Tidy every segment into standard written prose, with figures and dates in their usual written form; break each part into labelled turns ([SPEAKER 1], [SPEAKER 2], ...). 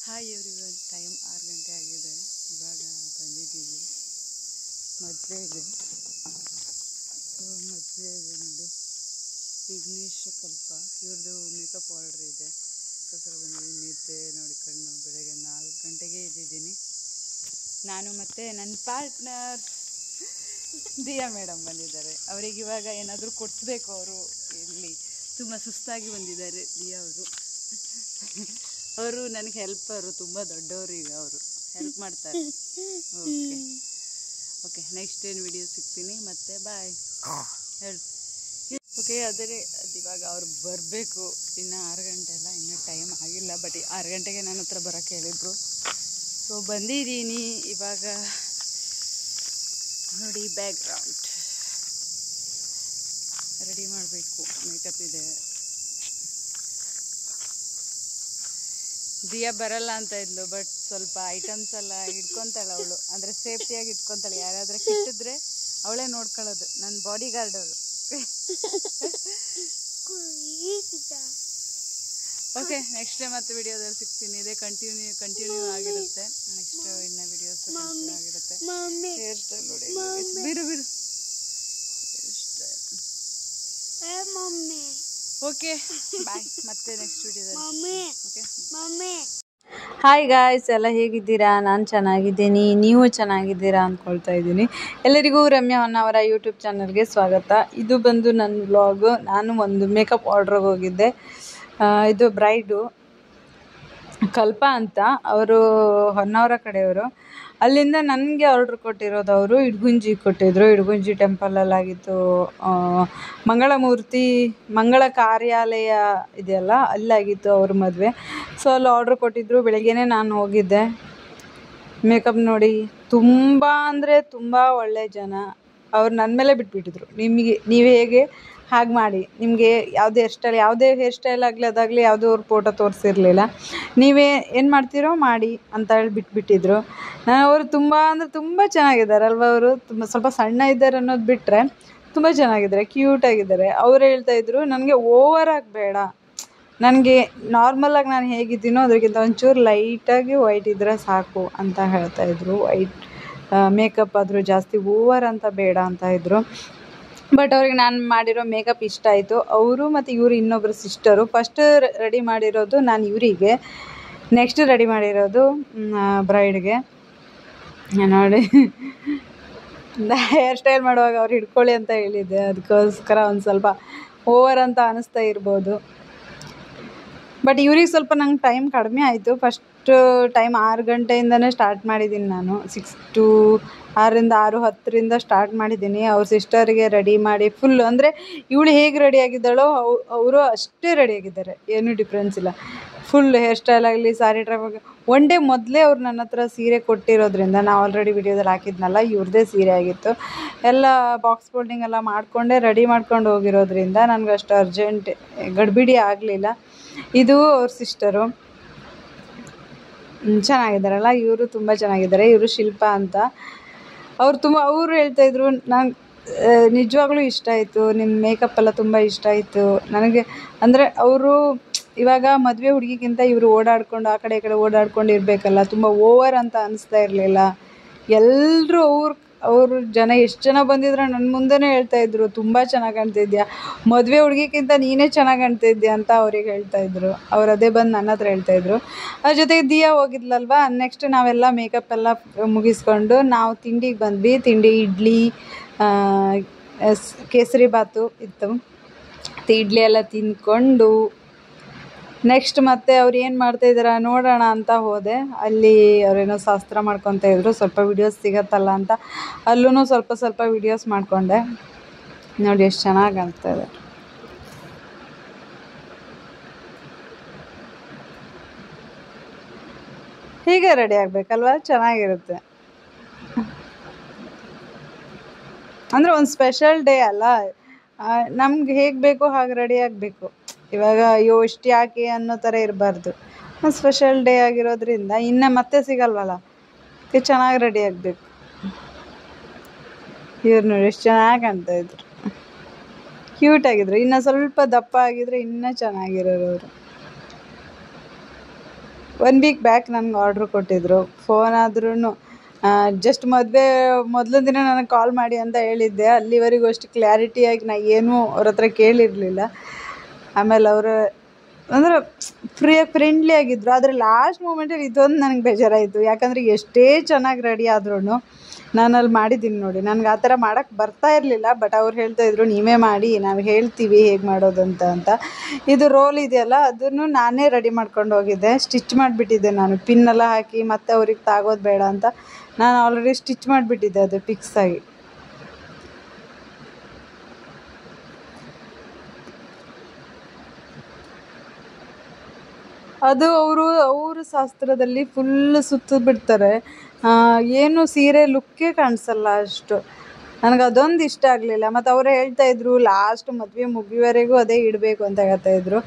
[SPEAKER 1] Hi everyone, time 6 ಗಂಟೆ ಆಗಿದೆ. ಇವಾಗ ಬಂದಿದ್ದೀವಿ. ಮದುವೆ ಇದೆ. ಮದುವೆ ಇದೆ ನೋಡಿ. ವಿಘ್ನೇಶ್ ಕಲ್ಪ ಇವ್ರದ್ದು ಮೇಕಪ್ ಆರ್ಡರ್ ಇದೆ, ಅದಕ್ಕೋಸ್ಕರ ಬಂದಿದ್ದೀನಿ. ನಿದ್ದೆ ನೋಡಿ ಕಣ್ಣು ಬೆಳಗ್ಗೆ 4 ಗಂಟೆಗೆ ಇದ್ದಿದ್ದೀನಿ. ನಾನು ಮತ್ತು ನನ್ನ ಪಾರ್ಟ್ನರ್ ದಿಯಾ ಮೇಡಮ್ ಬಂದಿದ್ದಾರೆ. ಅವರಿಗೆ ಇವಾಗ ಏನಾದರೂ ಕೊಡಿಸ್ಬೇಕು. ಅವರು ಇಲ್ಲಿ ತುಂಬ ಸುಸ್ತಾಗಿ ಬಂದಿದ್ದಾರೆ. ದಿಯಾ ಅವರು ನನಗೆ ಹೆಲ್ಪರು, ತುಂಬ ದೊಡ್ಡವರು. ಈಗ ಅವರು ಹೆಲ್ಪ್ ಮಾಡ್ತಾರೆ. ಓಕೆ ನೆಕ್ಸ್ಟ್ ಏನು ವಿಡಿಯೋ ಸಿಗ್ತೀನಿ ಮತ್ತೆ. ಬಾಯ್ ಹೇಳು. ಓಕೆ ಅದು ಇವಾಗ ಅವ್ರು ಬರಬೇಕು. ಇನ್ನು 6 ಗಂಟೆ ಅಲ್ಲ, ಇನ್ನೂ ಟೈಮ್ ಆಗಿಲ್ಲ. ಬಟ್ 6 ಗಂಟೆಗೆ ನನ್ನ ಹತ್ರ ಬರೋಕ್ಕೆ ಹೇಳಿದರು. ಸೊ ಬಂದಿದ್ದೀನಿ. ಇವಾಗ ನೋಡಿ ಬ್ಯಾಕ್ಗ್ರೌಂಡ್ ರೆಡಿ ಮಾಡಬೇಕು. ಮೇಕಪ್ ಇದೆ. ದಿಯಾ ಬರಲ್ಲ ಅಂತ ಇದ್ಲು, ಬಟ್ ಸ್ವಲ್ಪ ಐಟಮ್ಸ್ ಎಲ್ಲ ಇಟ್ಕೊತಾಳೆ ಅವಳು. ಅಂದರೆ ಸೇಫ್ಟಿಯಾಗಿ ಇಟ್ಕೊತಾಳೆ. ಯಾರಾದರೂ ಕೆಟ್ಟಿದ್ರೆ ಅವಳೇ ನೋಡ್ಕೊಳ್ಳೋದು. ನನ್ನ ಬಾಡಿ ಗಾರ್ಡ್ ಅವಳು. ಓಕೆ ನೆಕ್ಸ್ಟ್ ಮತ್ತೆ ವಿಡಿಯೋದಲ್ಲಿ ಸಿಗ್ತೀನಿ. ಇದೇ ಕಂಟಿನ್ಯೂ ಆಗಿರುತ್ತೆ. ನೆಕ್ಸ್ಟ್ ಇನ್ನು ವಿಡಿಯೋಸ್ ಕಂಟಿನ್ಯೂ ಆಗಿರುತ್ತೆ. ಹೇರ್ ಸ್ಟೈಲ್ ನೋಡಿ. ಬಿರು ಓಕೆ ಬಾಯ್. ಮತ್ತೆ ನೆಕ್ಸ್ಟ್ ವಿಡಿಯೋದಲ್ಲಿ. ಓಕೆ ಹಾಯ್ ಗಾಯ್ಸ್, ಎಲ್ಲ ಹೇಗಿದ್ದೀರಾ? ನಾನು ಚೆನ್ನಾಗಿದ್ದೀನಿ, ನೀವು ಚೆನ್ನಾಗಿದ್ದೀರಾ ಅಂದ್ಕೊಳ್ತಾ ಇದ್ದೀನಿ. ಎಲ್ಲರಿಗೂ ರಮ್ಯಾ ಹೊನ್ನಾವರ ಯೂಟ್ಯೂಬ್ ಚಾನಲ್ಗೆ ಸ್ವಾಗತ. ಇದು ಬಂದು ನನ್ನ ವ್ಲಾಗು. ನಾನು ಒಂದು ಮೇಕಪ್ ಆರ್ಡ್ರಿಗೆ ಹೋಗಿದ್ದೆ. ಇದು ಬ್ರೈಡು ಕಲ್ಪ ಅಂತ, ಅವರು ಹೊನ್ನಾವರ ಕಡೆಯವರು. ಅಲ್ಲಿಂದ ನನಗೆ ಆರ್ಡ್ರ್ ಕೊಟ್ಟಿರೋದು ಅವರು. ಇಡಗುಂಜಿ ಕೊಟ್ಟಿದ್ದರು. ಇಡಗುಂಜಿ ಟೆಂಪಲಲ್ಲಾಗಿತ್ತು. ಮಂಗಳ ಕಾರ್ಯಾಲಯ ಇದೆಯಲ್ಲ, ಅಲ್ಲಾಗಿತ್ತು ಅವ್ರ ಮದುವೆ. ಸೊ ಅಲ್ಲಿ ಆರ್ಡ್ರ್ ಕೊಟ್ಟಿದ್ದರು. ಬೆಳಗ್ಗೆನೇ ನಾನು ಹೋಗಿದ್ದೆ. ಮೇಕಪ್ ನೋಡಿ ತುಂಬ ಅಂದರೆ ತುಂಬ ಒಳ್ಳೆ ಜನ. ಅವ್ರು ನನ್ನ ಮೇಲೆ ಬಿಟ್ಬಿಟ್ಟಿದ್ರು. ನೀವು ಹೇಗೆ ಹಾಗೆ ಮಾಡಿ, ನಿಮಗೆ ಯಾವುದೇ ಹೇರ್ ಸ್ಟೈಲ್ ಆಗಲಿ ಅದಾಗಲಿ ಯಾವುದೋ ಅವ್ರ ಫೋಟೋ ತೋರಿಸಿರಲಿಲ್ಲ. ನೀವೇ ಏನು ಮಾಡ್ತೀರೋ ಮಾಡಿ ಅಂತ ಹೇಳಿ ಬಿಟ್ಬಿಟ್ಟಿದ್ರು. ಅವರು ತುಂಬ ಅಂದರೆ ತುಂಬ ಚೆನ್ನಾಗಿದ್ದಾರೆ ಅಲ್ವ. ಅವರು ಸ್ವಲ್ಪ ಸಣ್ಣ ಇದ್ದಾರೆ ಅನ್ನೋದು ಬಿಟ್ಟರೆ ತುಂಬ ಚೆನ್ನಾಗಿದ್ದಾರೆ, ಕ್ಯೂಟಾಗಿದ್ದಾರೆ. ಅವ್ರು ಹೇಳ್ತಾಯಿದ್ರು ನನಗೆ ಓವರಾಗಿ ಬೇಡ, ನನಗೆ ನಾರ್ಮಲಾಗಿ ನಾನು ಹೇಗಿದ್ದೀನೋ ಅದಕ್ಕಿಂತ ಒಂಚೂರು ಲೈಟಾಗಿ ವೈಟ್ ಇದ್ದರೆ ಸಾಕು ಅಂತ ಹೇಳ್ತಾಯಿದ್ರು. ವೈಟ್ ಮೇಕಪ್ ಆದರೂ ಜಾಸ್ತಿ ಓವರ್ ಅಂತ ಬೇಡ ಅಂತ ಇದ್ದರು. ಬಟ್ ಅವ್ರಿಗೆ ನಾನು ಮಾಡಿರೋ ಮೇಕಪ್ ಇಷ್ಟ ಆಯಿತು. ಅವರು ಮತ್ತು ಇವರು ಇನ್ನೊಬ್ಬರು ಸಿಸ್ಟರು. ಫಸ್ಟ್ ರೆಡಿ ಮಾಡಿರೋದು ನಾನು ಇವರಿಗೆ, ನೆಕ್ಸ್ಟ್ ರೆಡಿ ಮಾಡಿರೋದು ಬ್ರೈಡ್ಗೆ. ನೋಡಿ ಹೇರ್ ಸ್ಟೈಲ್ ಮಾಡುವಾಗ ಅವ್ರು ಹಿಡ್ಕೊಳ್ಳಿ ಅಂತ ಹೇಳಿದ್ದೆ, ಅದಕ್ಕೋಸ್ಕರ ಒಂದು ಸ್ವಲ್ಪ ಓವರ್ ಅಂತ ಅನ್ನಿಸ್ತಾ ಇರ್ಬೋದು. ಬಟ್ ಇವ್ರಿಗೆ ಸ್ವಲ್ಪ ನಂಗೆ ಟೈಮ್ ಕಡಿಮೆ ಆಯಿತು. ಫಸ್ಟ್ ಟೈಮ್ 6 ಗಂಟೆಯಿಂದನೇ ಸ್ಟಾರ್ಟ್ ಮಾಡಿದ್ದೀನಿ ನಾನು. 6:10 ಸ್ಟಾರ್ಟ್ ಮಾಡಿದ್ದೀನಿ. ಅವ್ರ ಸಿಸ್ಟರಿಗೆ ರೆಡಿ ಮಾಡಿ ಫುಲ್, ಅಂದರೆ ಇವಳು ಹೇಗೆ ರೆಡಿಯಾಗಿದ್ದಾಳೋ ಅವರು ಅಷ್ಟೇ ರೆಡಿಯಾಗಿದ್ದಾರೆ. ಏನೂ ಡಿಫ್ರೆನ್ಸ್ ಇಲ್ಲ. ಫುಲ್ ಹೇರ್ ಸ್ಟೈಲ್ ಆಗಲಿ, ಸಾರಿ ಟ್ರೈಪ್ ಆಗಿ. ಒನ್ ಡೇ ಮೊದಲೇ ಅವ್ರು ನನ್ನ ಹತ್ರ ಸೀರೆ ಕೊಟ್ಟಿರೋದ್ರಿಂದ, ನಾವು ಆಲ್ರೆಡಿ ವಿಡಿಯೋದಲ್ಲಿ ಹಾಕಿದ್ನಲ್ಲ, ಇವ್ರದ್ದೇ ಸೀರೆ ಆಗಿತ್ತು. ಎಲ್ಲ ಬಾಕ್ಸ್ ಫೋಲ್ಡಿಂಗ್ ಎಲ್ಲ ಮಾಡಿಕೊಂಡೇ ರೆಡಿ ಮಾಡ್ಕೊಂಡು ಹೋಗಿರೋದ್ರಿಂದ ನನಗೆ ಅಷ್ಟು ಅರ್ಜೆಂಟ್ ಗಡ್ಬಿಡಿ ಆಗಲಿಲ್ಲ. ಇದು ಅವ್ರ ಸಿಸ್ಟರು. ಚೆನ್ನಾಗಿದ್ದಾರಲ್ಲ, ಇವರು ತುಂಬ ಚೆನ್ನಾಗಿದ್ದಾರೆ. ಇವರು ಶಿಲ್ಪಾ ಅಂತ. ಅವರು ಹೇಳ್ತಾಯಿದ್ರು, ನಂಗೆ ನಿಜವಾಗ್ಲೂ ಇಷ್ಟ ಆಯಿತು, ನಿಮ್ಮ ಮೇಕಪ್ ಎಲ್ಲ ತುಂಬ ಇಷ್ಟ ಆಯಿತು ನನಗೆ. ಅಂದರೆ ಅವರು ಇವಾಗ ಮದುವೆ ಹುಡುಗಿಗಿಂತ ಇವರು ಓಡಾಡ್ಕೊಂಡು ಆ ಕಡೆ ಈ ಕಡೆ ಓಡಾಡ್ಕೊಂಡು ಇರಬೇಕಲ್ಲ, ತುಂಬ ಓವರ್ ಅಂತ ಅನ್ನಿಸ್ತಾ ಇರಲಿಲ್ಲ. ಎಲ್ಲರೂ ಅವ್ರ ಜನ ಎಷ್ಟು ಜನ ಬಂದಿದ್ರು ನನ್ನ ಮುಂದೆನೇ ಹೇಳ್ತಾಯಿದ್ರು, ತುಂಬ ಚೆನ್ನಾಗಿ ಕಾಣ್ತಿದ್ಯಾ, ಮದುವೆ ಹುಡುಗಿಗಿಂತ ನೀನೇ ಚೆನ್ನಾಗಿ ಕಾಣ್ತಿದ್ಯಾ ಅಂತ ಅವ್ರಿಗೆ ಹೇಳ್ತಾಯಿದ್ರು. ಅವ್ರು ಅದೇ ಬಂದು ನನ್ನ ಹತ್ರ ಹೇಳ್ತಾಯಿದ್ರು. ಅದ್ರ ಜೊತೆಗೆ ದಿಯಾ ಹೋಗಿದ್ಲಲ್ವ. ನೆಕ್ಸ್ಟ್ ನಾವೆಲ್ಲ ಮೇಕಪ್ ಎಲ್ಲ ಮುಗಿಸ್ಕೊಂಡು ನಾವು ತಿಂಡಿಗೆ ಬಂದ್ವಿ. ತಿಂಡಿ ಇಡ್ಲಿ, ಕೇಸರಿ ಬಾತು ಇತ್ತು. ಇಡ್ಲಿ ಎಲ್ಲ ತಿಂದ್ಕೊಂಡು ನೆಕ್ಸ್ಟ್ ಮತ್ತೆ ಅವ್ರು ಏನು ಮಾಡ್ತಾಯಿದ್ದಾರೆ ನೋಡೋಣ ಅಂತ ಹೋದೆ. ಅಲ್ಲಿ ಅವರೇನೋ ಶಾಸ್ತ್ರ ಮಾಡ್ಕೊತಾ ಇದ್ರು. ಸ್ವಲ್ಪ ವೀಡಿಯೋಸ್ ಸಿಗತ್ತಲ್ಲ ಅಂತ ಅಲ್ಲೂ ಸ್ವಲ್ಪ ವೀಡಿಯೋಸ್ ಮಾಡಿಕೊಂಡೆ. ನೋಡಿ ಎಷ್ಟು ಚೆನ್ನಾಗಿ ಕಾಣ್ತಾ ಇದೆ. ಹೀಗೆ ರೆಡಿ ಆಗಬೇಕಲ್ವ, ಚೆನ್ನಾಗಿರುತ್ತೆ. ಅಂದರೆ ಒಂದು ಸ್ಪೆಷಲ್ ಡೇ ಅಲ್ಲ, ನಮ್ಗೆ ಹೇಗೆ ಬೇಕೋ ಹಾಗೆ ರೆಡಿ ಆಗಬೇಕು. ಇವಾಗ ಅಯ್ಯೋ ಇಷ್ಟು ಯಾಕೆ ಅನ್ನೋ ಥರ ಇರಬಾರ್ದು. ಒಂದು ಸ್ಪೆಷಲ್ ಡೇ ಆಗಿರೋದ್ರಿಂದ ಇನ್ನು ಮತ್ತೆ ಸಿಗಲ್ವಲ್ಲ, ಅದಕ್ಕೆ ಚೆನ್ನಾಗಿ ರೆಡಿ ಆಗಬೇಕು. ಇವ್ರು ನೋಡಿ ಎಷ್ಟು ಚೆನ್ನಾಗಿ ಕಾಣ್ತಾಯಿದ್ರು, ಕ್ಯೂಟಾಗಿದ್ರು. ಇನ್ನು ಸ್ವಲ್ಪ ದಪ್ಪ ಆಗಿದ್ರೆ ಇನ್ನೂ ಚೆನ್ನಾಗಿರೋರು ಅವರು. 1 ವೀಕ್ ಬ್ಯಾಕ್ ನನಗೆ ಆರ್ಡ್ರ್ ಕೊಟ್ಟಿದ್ದರು. ಫೋನ್ ಆದ್ರೂ ಜಸ್ಟ್ ಮದುವೆ ಮೊದಲ ದಿನ ನನಗೆ ಕಾಲ್ ಮಾಡಿ ಅಂತ ಹೇಳಿದ್ದೆ. ಅಲ್ಲಿವರೆಗೂ ಅಷ್ಟು ಕ್ಲಾರಿಟಿಯಾಗಿ ನಾ ಏನೂ ಅವ್ರ ಹತ್ರ ಕೇಳಿರಲಿಲ್ಲ. ಆಮೇಲೆ ಅವರು ಅಂದ್ರೆ ಫ್ರೆಂಡ್ಲಿ ಆಗಿದ್ದರು. ಆದರೆ ಲಾಸ್ಟ್ ಮೂಮೆಂಟಲ್ಲಿ ಇದೊಂದು ನನಗೆ ಬೇಜಾರಾಯಿತು. ಯಾಕಂದರೆ ಎಷ್ಟೇ ಚೆನ್ನಾಗಿ ರೆಡಿ ಆದ್ರೂ ನಾನು ಅಲ್ಲಿ ಮಾಡಿದ್ದೀನಿ ನೋಡಿ, ನನಗೆ ಆ ಥರ ಮಾಡೋಕ್ಕೆ ಬರ್ತಾ ಇರಲಿಲ್ಲ. ಬಟ್ ಅವ್ರು ಹೇಳ್ತಾಯಿದ್ರು ನೀವೇ ಮಾಡಿ, ನಾವು ಹೇಳ್ತೀವಿ ಹೇಗೆ ಮಾಡೋದಂತ ಅಂತ. ಇದು ರೋಲ್ ಇದೆಯಲ್ಲ ಅದನ್ನು ನಾನೇ ರೆಡಿ ಮಾಡ್ಕೊಂಡು ಹೋಗಿದ್ದೆ. ಸ್ಟಿಚ್ ಮಾಡಿಬಿಟ್ಟಿದ್ದೆ ನಾನು, ಪಿನ್ನೆಲ್ಲ ಹಾಕಿ ಮತ್ತೆ ಅವ್ರಿಗೆ ತಾಗೋದು ಬೇಡ ಅಂತ ನಾನು ಆಲ್ರೆಡಿ ಸ್ಟಿಚ್ ಮಾಡಿಬಿಟ್ಟಿದ್ದೆ ಅದು ಫಿಕ್ಸ್ ಆಗಿ. ಅದು ಅವ್ರ ಶಾಸ್ತ್ರದಲ್ಲಿ ಫುಲ್ ಸುತ್ತು ಬಿಡ್ತಾರೆ. ಏನು ಸೀರೆ ಲುಕ್ಕೇ ಕಾಣಿಸಲ್ಲ ಅಷ್ಟು. ನನಗೆ ಅದೊಂದು ಇಷ್ಟ ಆಗಲಿಲ್ಲ. ಮತ್ತು ಅವರೇ ಹೇಳ್ತಾಯಿದ್ರು ಲಾಸ್ಟ್ ಮದುವೆ ಮುಗಿಯುವವರೆಗೂ ಅದೇ ಇಡಬೇಕು ಅಂತ ಹೇಳ್ತಾಯಿದ್ರು.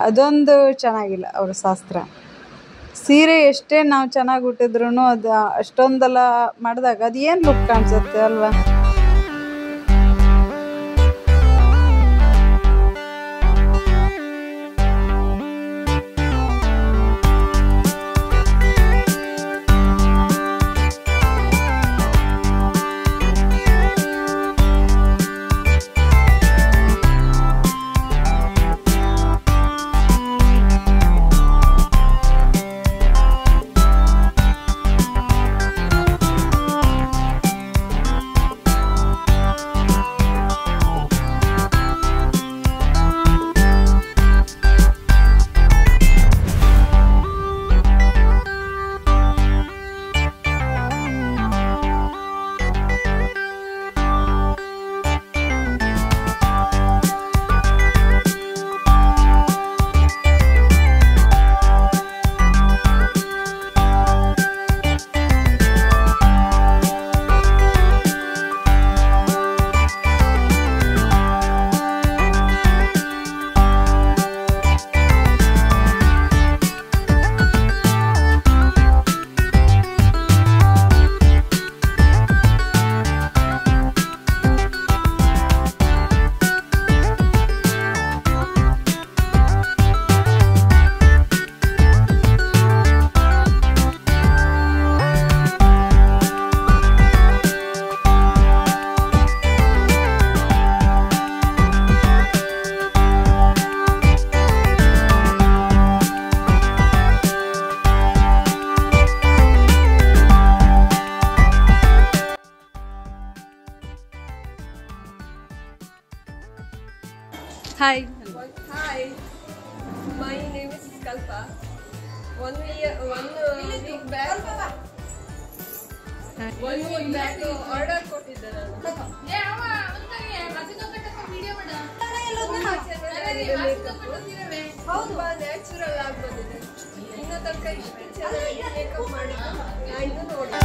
[SPEAKER 1] ಅದೊಂದು ಚೆನ್ನಾಗಿಲ್ಲ ಅವ್ರ ಶಾಸ್ತ್ರ. ಸೀರೆ ಎಷ್ಟೇ ನಾವು ಚೆನ್ನಾಗಿ ಉಟ್ಟಿದ್ರೂ ಅದು ಅಷ್ಟೊಂದೆಲ್ಲ ಮಾಡಿದಾಗ ಅದು ಏನು ಲುಕ್ ಕಾಣಿಸುತ್ತೆ ಅಲ್ವಾ. Hi.
[SPEAKER 2] Hi. My name is Kalpa. One week back order ಕೊಟ್ಟಿದ್ದೆ ತುಂಬಾ ನ್ಯಾಚುರಲ್ ಆಗಿ ಬಂದಿದೆ. ಇನ್ನೂ ತನಕ ಇಷ್ಟು ಚೆನ್ನಾಗಿ ಮೇಕಪ್ ಮಾಡಿದ್ದು ನಾನು ಇನ್ನೂ ನೋಡಿದೆ.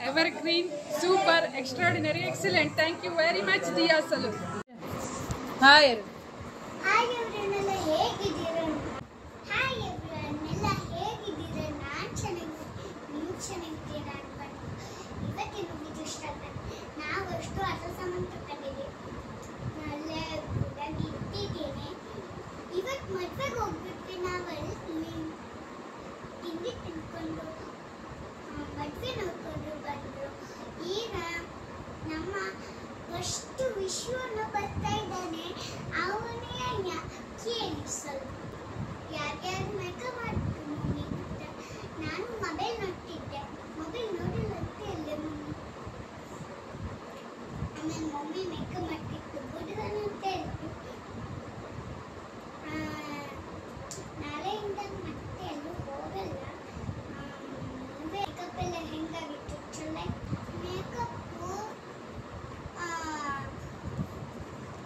[SPEAKER 3] Evergreen, super, extraordinary, excellent. Thank you very much, Diya Salon. Hi.
[SPEAKER 4] Hi everyone, ಹೇಗಿದ್ದೀರಾ? Hi everyone, ಎಲ್ಲ ಹೇಗಿದ್ದೀರಾ? ನಾನು ಚೆನ್ನಾಗಿದ್ದೀನಿ, ನೀವು ಚೆನ್ನಾಗಿದ್ದೀರಾ ಅನ್ಕೊಂಡು ಇವತ್ತಿನ ವಿಡಿಯೋ ಸ್ಟಾರ್ಟ್ ಮಾಡಿ. ನಾವು ಅಷ್ಟು ಅರ್ಧ ಸಾಮಾನು ತಗೊಂಡಿದ್ದೀವಿ, ಅಲ್ಲೇ ಗುಡಾಗಿ ಇಟ್ಟಿದ್ದೇನೆ. ಇವತ್ತು ಮದುವೆಗೆ ಹೋಗ್ಬಿಟ್ಟು ನಾವು ಅಲ್ಲಿ ತಿಂಡಿ ತಿನ್ಕೊಂಡು ಮದುವೆ ನೋಡ್ಕೊಂಡು ಬಂದರು. ಈಗ ನಮ್ಮ ಫಸ್ಟ್ ವಿಶ್ವನ ಬರ್ತಾ ಇದ್ದಾನೆ, ಅವನೇ ಕೇಳಿ ಸ್ವಲ್ಪ ಯಾರ್ಯಾರು ಮೇಕಪ್ ಮಾಡ್ತೀನಿ ಅಂತ. ನಾನು ಮೊಬೈಲ್ ನೋಡ್ತಿದ್ದೆ, ಮೊಬೈಲ್ ನೋಡಿಲ್ಲ ಅಂತ ಅಲ್ಲೇ ಮಮ್ಮಿ. ಆಮೇಲೆ ಮಮ್ಮಿ ಮೇಕಪ್ ಮಾಡ್ತಿತ್ತು, ಗುಡ್ಗನು ಅಂತ ಹೇಳಿದ್ರು. ನಾಳೆಯಿಂದ ಮತ್ತೆ ಎಲ್ಲೂ ಹೋಗಲ್ಲ. ಮೇಕಪ್ ಎಲ್ಲ ಹೆಂಗಾಗಿತ್ತು? ಚೆನ್ನಾಗಿ ಮೇಕಪ್ಪು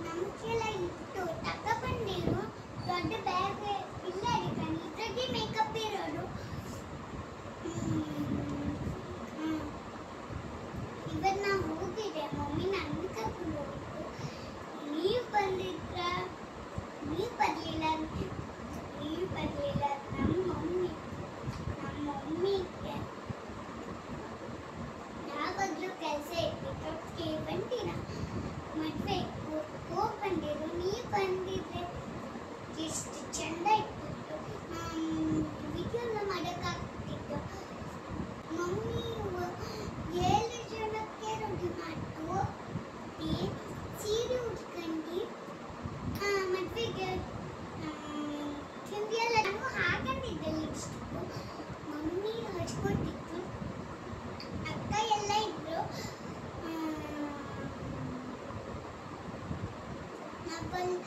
[SPEAKER 4] ನಮಗೆಲ್ಲ ಇತ್ತು, ತಗೊಬಂದಿರು ದೊಡ್ಡ ಬ್ಯಾಗ್ ಇಲ್ಲ ಅದಕ್ಕೆ ಇದ್ರಾಗೆ ಮೇಕಪ್ ಇರೋದು. ಇವತ್ತು ನಾವು ಹೋಗಿದ್ದೆ, ಮಮ್ಮಿ ನನ್ನ ಕರ್ಕೊಂಡು ಹೋಗಿತ್ತು. ನೀವು ಬಂದಿದ್ರ? ನೀವು ಬರಲಿಲ್ಲ, ನೀವು ಬರಲಿಲ್ಲ. ನಮ್ಮ ಮಮ್ಮಿಗೆ ಯಾವಾಗಲೂ ಕೆಲಸ ಇರ್ತಿತ್ತು, ಬಂದಿರ ಮದುವೆ ಹೋಗಿ ಬಂದಿರು. ನೀವು ಬಂದಿದ್ರೆ ಎಷ್ಟು ಚೆಂದ ಇರ್ತಿತ್ತು, ವಿಡಿಯೋನ ಮಾಡೋಕ್ಕಾಗ್ತಿತ್ತು. ಮಮ್ಮಿ 7 ಜನಕ್ಕೆ ರೆಡಿ ಮಾಡ್ತು, ಸೀರೆ ಉಟ್ಕೊಂಡು ಮದುವೆಗೆ ತಿಂಡಿ ಎಲ್ಲ ನಾನು ಹಾಕೊಂಡಿದ್ದೆ. ಲಿಪ್ಸ್ಟಿಕ್ಕು ಮಮ್ಮಿ ಹಚ್ಕೊಟ್ಟಿತ್ತು, ಅಕ್ಕ ಎಲ್ಲ ಇದ್ರು. ನಾವಲ್ಲಿ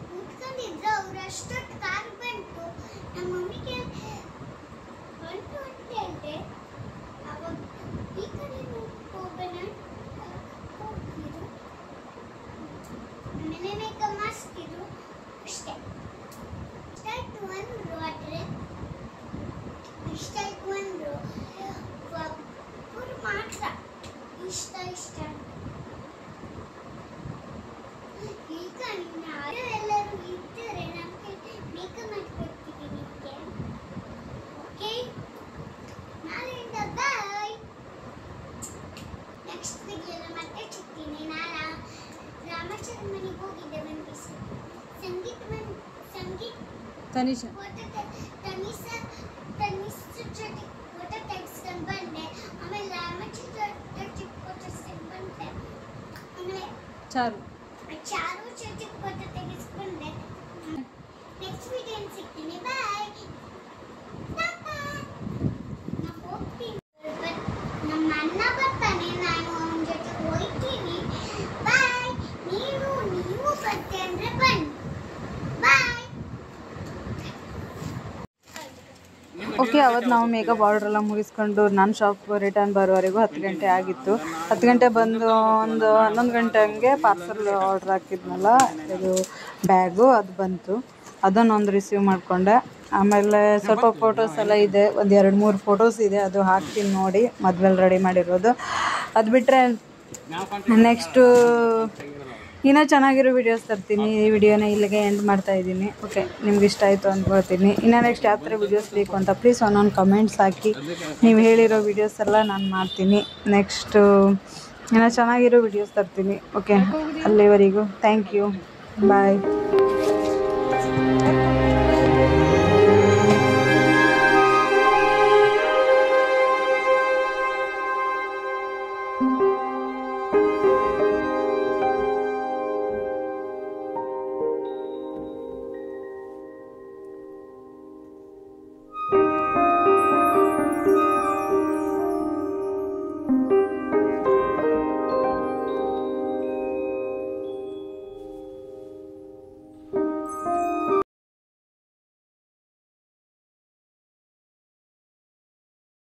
[SPEAKER 4] ಕೂತ್ಕೊಂಡಿದ್ರು. ಅವ್ರು ಅಷ್ಟೊತ್ತು ಕಾರ್ ಬಂತು, ನಮ್ಮ ಮಮ್ಮಿಗೆ ಬಂತು ಅಂತ ಹೇಳಿದೆ. ಅವಾಗ ಈ ಕಡೆ ಹೋಗೋಣ ಹೋಗಿದ್ರು. ಆಮೇಲೆ ಮೇಕಪ್ ಮಾಡಿಸ್ತಿದ್ರು ಅಷ್ಟೇ. ಇಷ್ಟಾಯ್ತು ಅಂದರು, ಆದರೆ ಇಷ್ಟಾಯ್ತು ಅಂದರು ಒಬ್ಬರು ಮಾತ್ರ ಇಷ್ಟ ಈಗ ಯಾರು ಎಲ್ಲರೂ ಇದ್ದರೆ ನಮಗೆ ಮೇಕಪ್ ಮಾಡಿಕೊಡ್ತೀವಿ ನಿಮಗೆ. ಓಕೆ, ನಾಳೆಯಿಂದ ಬಾಯ್. ನೆಕ್ಸ್ಟ್ ವಿಡಿಯೋನ ಮತ್ತೆ ಸಿಗ್ತೀನಿ. ನಾನು ರಾಮಾಚಾರ್ಯ ಮನೆಗೆ ಹೋಗಿದ್ದೆ ಒಂದು ದಿವಸ. ಸಂಗೀತ್
[SPEAKER 1] ತನಿಷಾ
[SPEAKER 4] ಫೋಟೋ ತನಿಷ್ ಜೊತೆ ಫೋಟೋ ತೆಗೆಸ್ಕೊಂಡು ಬಂದೆ. ಆಮೇಲೆ ರಾಮಾಚಾರ್ಯ ಜೊತೆ ಫೋಟೋ ತೆಗೆಸ್ಕೊಂಡು ಬಂದೆ. ಆಮೇಲೆ
[SPEAKER 1] ಚಾರು
[SPEAKER 4] ಜೊತೆ ಫೋಟೋ ತೆಗೆಸ್ಕೊಂಡೆ. ನೆಕ್ಸ್ಟ್ ವಿಡಿಯೋ ಸಿಗ್ತೀನಿ. ಬಾಯ್. ನಾನು ಹೋಗ್ತೀನಿ, ನಮ್ಮ ಅಣ್ಣ ಬರ್ತಾನೆ, ನಾನು ಅವನ ಜೊತೆ ಹೋಗ್ತೀನಿ. ಬಾಯ್. ನೀವು ಬರ್ತೆ ಅಂದರೆ ಬನ್ನಿ. ಬಾಯ್.
[SPEAKER 1] ಓಕೆ, ಅವತ್ತು ನಾವು ಮೇಕಪ್ ಆರ್ಡರ್ ಎಲ್ಲ ಮುಗಿಸ್ಕೊಂಡು ನಾನು ಶಾಪ್ ರಿಟರ್ನ್ ಬರೋವರೆಗೂ 10 ಗಂಟೆ ಆಗಿತ್ತು. 10 ಗಂಟೆ ಬಂದು ಒಂದು 11 ಗಂಟೆ ಹಂಗೆ ಪಾರ್ಸಲ್ ಆರ್ಡ್ರ್ ಹಾಕಿದ್ನಲ್ಲ, ಇದು ಬ್ಯಾಗು ಅದು ಬಂತು. ಅದನ್ನೊಂದು ರಿಸೀವ್ ಮಾಡಿಕೊಂಡೆ. ಆಮೇಲೆ ಸ್ವಲ್ಪ ಫೋಟೋಸ್ ಎಲ್ಲ ಇದೆ, ಒಂದು 2-3 ಫೋಟೋಸ್ ಇದೆ, ಅದು ಹಾಕ್ತೀನಿ ನೋಡಿ, ಮದುವೆಲಿ ರೆಡಿ ಮಾಡಿರೋದು. ಅದು ಬಿಟ್ಟರೆ ನೆಕ್ಸ್ಟು ಇನ್ನೂ ಚೆನ್ನಾಗಿರೋ ವೀಡಿಯೋಸ್ ತರ್ತೀನಿ. ಈ ವಿಡಿಯೋನ ಇಲ್ಲಿಗೆ ಎಂಡ್ ಮಾಡ್ತಾ ಇದ್ದೀನಿ. ಓಕೆ, ನಿಮ್ಗೆ ಇಷ್ಟ ಆಯಿತು ಅಂದ್ಕೊಳ್ತೀನಿ. ಇನ್ನು ನೆಕ್ಸ್ಟ್ ಯಾವ ಥರ ವೀಡಿಯೋಸ್ ಬೇಕು ಅಂತ ಪ್ಲೀಸ್ ಒಂದೊಂದು ಕಮೆಂಟ್ಸ್ ಹಾಕಿ. ನೀವು ಹೇಳಿರೋ ವೀಡಿಯೋಸ್ ಎಲ್ಲ ನಾನು ಮಾಡ್ತೀನಿ. ನೆಕ್ಸ್ಟು ಇನ್ನೂ ಚೆನ್ನಾಗಿರೋ ವೀಡಿಯೋಸ್ ತರ್ತೀನಿ. ಓಕೆ, ಅಲ್ಲಿವರೆಗೂ ಥ್ಯಾಂಕ್ ಯು, ಬಾಯ್.